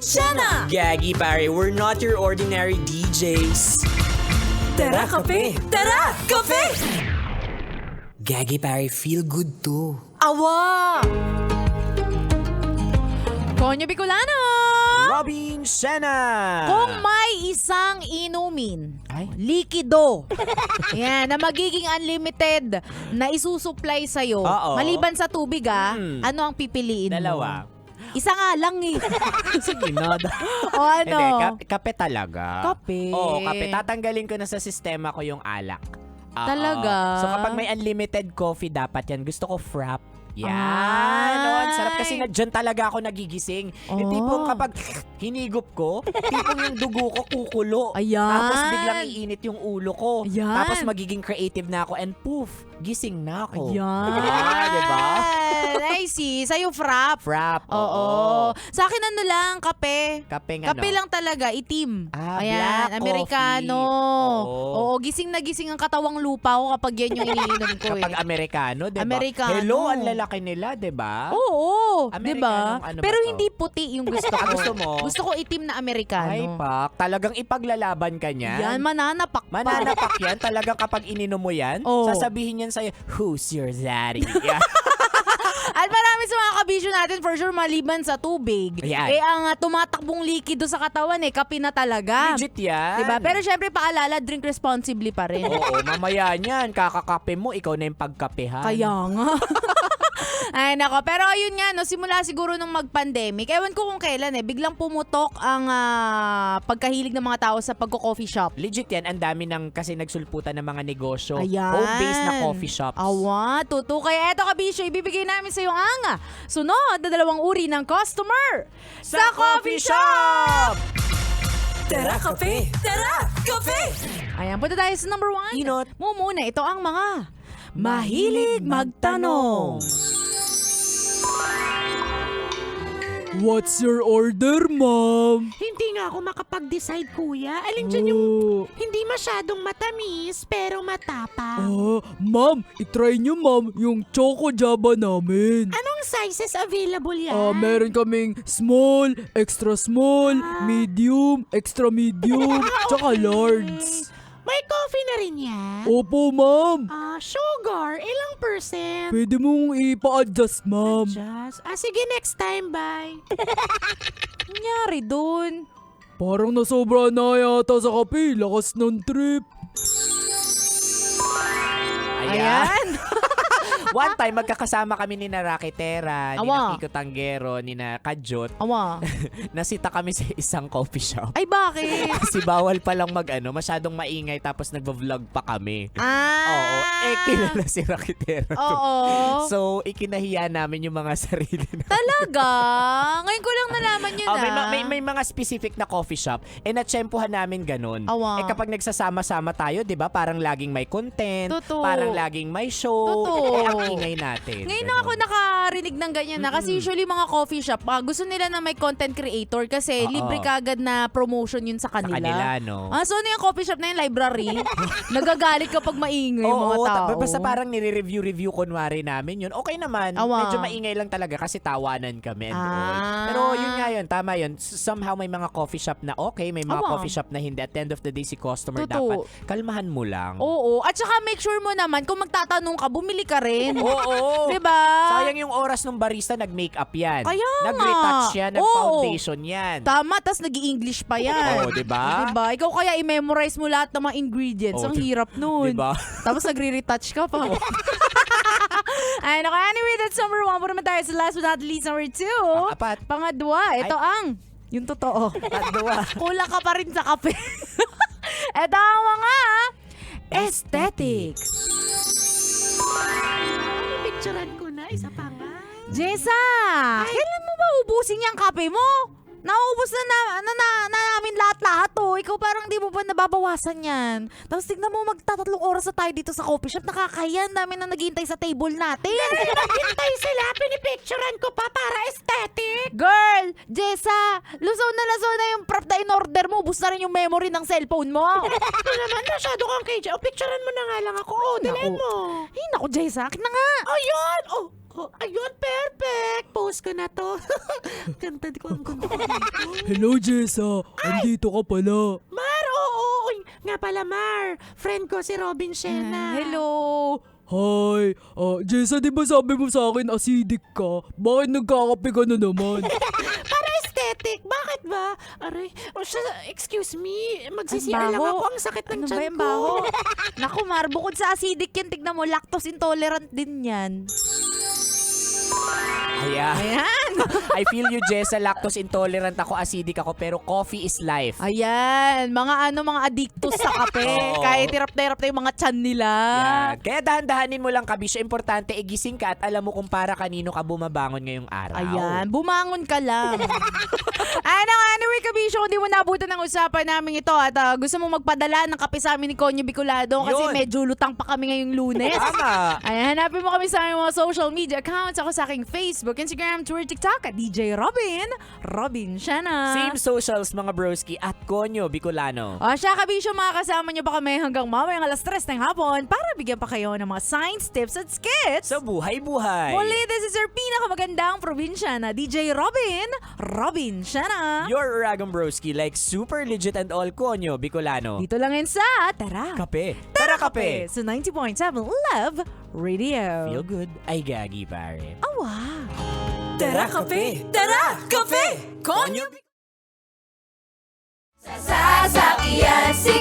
Shanna! Gaggy pare, we're not your ordinary DJs. Tara, kape! Tara, kape! Gaggy pare, feel good too. Awa! Konyo Bicolano! Robin Shanna! Kung may isang inumin, Ay. likido, yan, na magiging unlimited na isusupply sa'yo, Oo. maliban sa tubig ano ang pipiliin mo? Dalawa. Isa nga lang eh. Sige na. O ano? Hindi, kape talaga. Kape. Oo, kape. Tatanggalin ko na sa sistema ko yung alak. Oo. Talaga? So kapag may unlimited coffee, dapat yan. Gusto ko frap. Yan. Ay. Ang sarap kasi dyan talaga ako nagigising. Yung tipong kapag hinigop ko, tipong yung dugo ko kukulo. Ayan. Tapos biglang iinit yung ulo ko. Ayan. Tapos magiging creative na ako and poof, gising na ako. Ayan. Diba? I see. Sa'yo frap. Frap. Oo. Sa akin ano lang, kape. Kape nga, Kape no? lang talaga, itim. Black Amerikano. coffee. Oo, gising na gising ang katawang lupa ko kapag yan yung iniinom ko Kapag eh. Amerikano, diba? Amerikano. Hello, ang lalaki nila, diba? Oo, Amerikanong 'di ba? ano ba Pero to? hindi puti yung gusto ko. Gusto mo? Gusto ko itim na Amerikano. Ay, pak. Talagang ipaglalaban ka niyan. Yan, mananapak pa. Mananapak yan. Talagang kapag ininom mo yan, Oo. sasabihin yan sa'yo, who's your daddy? Yeah. At marami sa mga kabisyo natin, for sure, maliban sa tubig. Ayan. Eh, ang tumatakbong likido sa katawan, kape na talaga. Legit yan. Diba? Pero syempre, paalala, drink responsibly pa rin. Oo, mamaya niyan. Kakakape mo, ikaw na yung pagkapehan. Kaya nga. Ay, nako. Pero ayun nga, no, simula siguro nung mag-pandemic, ewan ko kung kailan biglang pumutok ang pagkahilig ng mga tao sa pagko-coffee shop. Legit yan. Ang dami ng kasi nagsulputan ng mga negosyo. Ayan. Home-based na coffee shops. Awa, tuto. Kaya eto kabisyo, ibibigay namin sa iyo ang sunod na 2 uri ng customer sa coffee shop! Tara, kape! Tara, kape! Ayan, punta tayo sa number 1. Inot. Muna, ito ang mga mahilig magtanong. What's your order, ma'am? Hindi nga ako makapag-decide, kuya. Alin dyan yung hindi masyadong matamis, pero matapang. Ma'am, itry nyo, ma'am, yung Choco Java namin. Anong sizes available yan? Meron kaming small, extra small, medium, extra medium, tsaka large. May coffee na rin yan? Opo, ma'am. Sugar, ilang percent? Pwede mong ipa-adjust, ma'am. Just, sige, next time, bye. Nangyari dun? Parang nasobra na yata sa kape. Lakas ng trip. Ayan. One time, magkakasama kami ni na Rakitera, ni Awa. na Kiko Tanggero, ni na Kajot. Awa. Nasita kami sa isang coffee shop. Ay, bakit? Kasi bawal palang masyadong maingay tapos nagvo-vlog pa kami. Oo. Kilala si Rakitero. Oo. So, ikinahiya namin yung mga sarili na. Talaga? Ngayon ko lang nalaman yun May mga specific na coffee shop. Natsyempohan namin ganun. Awa. Kapag nagsasama-sama tayo, di ba? Parang laging may content. Totoo. Parang laging may show. Totoo. Ang ingay natin. Ngayon na ako nakarinig ng ganyan na kasi usually mga coffee shop, gusto nila na may content creator kasi Oo. libre kagad na promotion yun sa kanila. Sa kanila, no? So ano yung coffee shop na yung library? Nagagalit kapag maingay yung mga tao. Basta parang nire-review kunwari namin yun. Okay naman. Awa. Medyo maingay lang talaga kasi tawanan kami and all. Pero yun nga yun, tama yun. Somehow may mga coffee shop na okay, may mga Awa. coffee shop na hindi. At the end of the day, si customer Totoo. dapat kalmahan mo lang. Oo. At saka make sure mo naman kung magtatanong ka, bumili ka rin. Oo. Diba? Sayang yung oras ng barista, nag-makeup yan. Kaya nga. Nag-retouch yan, Oo. nag-foundation yan. Tama, tas nag-i-English pa yan. Oo, diba? Diba? Ikaw kaya i-memorize mo lahat ng mga ingredients. Oo, Ang hirap nun. Diba? Tapos nagre-retouch ka pa. Ay, nako. Anyway, that's number 1. Punta naman tayo sa last but not least, number 2. Apat. Pangadwa, ito ang yung totoo. Padua. Kulang ka pa rin sa kape. Ito ang mga aesthetic. Picturean ko na, isa pa nga. Jessa, kailan mo ba ubusin yung kape mo? Naubos na namin lahat-lahat to. Ikaw parang di mo pa nababawasan yan. Tapos tignan mo, magtatatlong oras na tayo dito sa coffee shop. Nakakahiya, ang dami na naghihintay sa table natin. Naghintay sila, pinipicturean ko pa para aesthetic. Girl, Jessa, lusaw na yung prep na in-order mo. Ubus na rin yung memory ng cellphone mo. Ano naman, masyado kang KJ. Picturean mo na nga lang ako. Dalhin mo. Ay, naku, Jessa, akin na nga. Ayun! Oh, ayun, perfect. Post ko na to. Ganda ko ang ganda ko dito. Hello, Jessa. Andito ka pala. Mar, oo. Uy, nga pala, Mar. Friend ko si Robin Shena. Hello. Hi. Jessa, di ba sabi mo sa akin acidic ka? Bakit nagkakape ka na naman? Para aesthetic. Bakit ba? Aray, excuse me. Magsisiyal lang baho. ako. Ang sakit ng Ano ba tiyan yung ko. baho? Naku, Mar, bukod sa acidic yan, tignan mo, lactose intolerant din yan. Ayan. Ayan. I feel you, Jessa. Lactose intolerant ako, acidic ako, pero coffee is life. Ayan, mga addictos sa kape. Oo. Kahit hirap na yung mga tiyan nila. Yan. Kaya dahan-dahanin mo lang, Kabisyo. Importante, gising ka at alam mo kung para kanino ka bumabangon ngayong araw. Ayan, bumangon ka lang. Anyway, Kabisyo, kung di mo nabutan ng usapan namin ito at gusto mo magpadala ng kape sa amin ni Konyo Bicolado kasi Yun. medyo lutang pa kami ngayong Lunes. Tama. Ayan, hanapin mo kami sa aming mga social media accounts. Ako sa aking Facebook, Instagram, Twitter, TikTok at DJ Robin Shana. Same socials, mga broski, at Konyo Bicolano. O siya, Kabisyo, makakasama niyo pa kami hanggang mamayang 3:00 ng hapon para bigyan pa kayo ng mga science tips at skits. Sa buhay-buhay. Muli, this is your pinakamagandang probinsya na DJ Robin Shana. Your Uragon Broski, like super legit and all, Konyo Bicolano. Dito lang yan sa Tara. Kape. Tara, kape. Sa 90.7 Love Radio. Feel good. Ay, gagi, pare. Awa. Tara kape! Tara kape! Konyo Sasakyan si